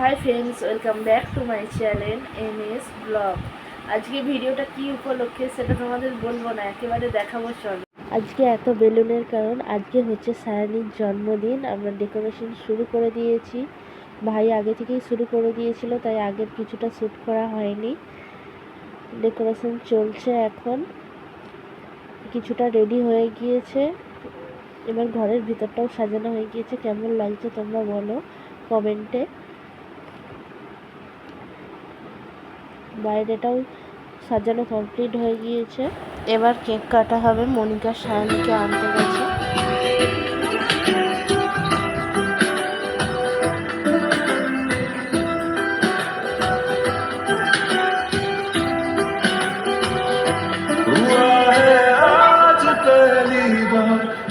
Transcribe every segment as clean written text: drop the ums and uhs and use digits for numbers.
Hi friends, welcome back to my channel NS blog. আজকে ভিডিওটা কি উপলক্ষে সেটা তোমাদের বলবো না, একেবারে দেখাবো। চলো, আজকে এত বেলুনের কারণ আজকে হচ্ছে সায়ানির জন্মদিন। আমরা ডেকোরেশন শুরু করে দিয়েছি, ভাই আগে থেকেই শুরু করে দিয়েছিল, তাই আগের কিছুটা শ্যুট করা হয়নি। ডেকোরেশন চলছে, এখন কিছুটা রেডি হয়ে গিয়েছে। এবার ঘরের ভিতরটাও সাজানো হয়ে গিয়েছে। কেমন লাগছে তোমরা বলো কমেন্টে। বাইরেটাও সাজানো কমপ্লিট হয়ে গিয়েছে। এবার কেক কাটা হবে। মনিকা সায়ানিকে আনতে গেছে।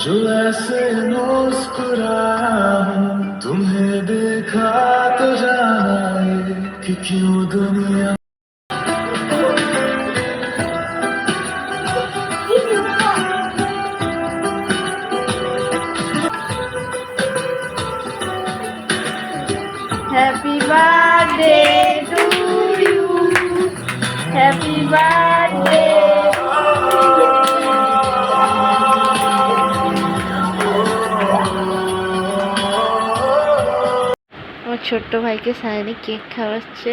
जो ऐसे मुस्कुराया हूँ तुम्हें देखा तो जाना ये कि क्यों दुनिया Happy birthday to you. Happy birthday. আমার ছোট্ট ভাইকে সায়ানি কেক খাওয়াচ্ছে।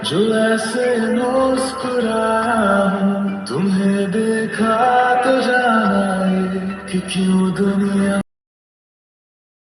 जो ऐसे मुस्कुराया हूँ तुम्हें देखा तो जाना ये कि क्यों दुनिया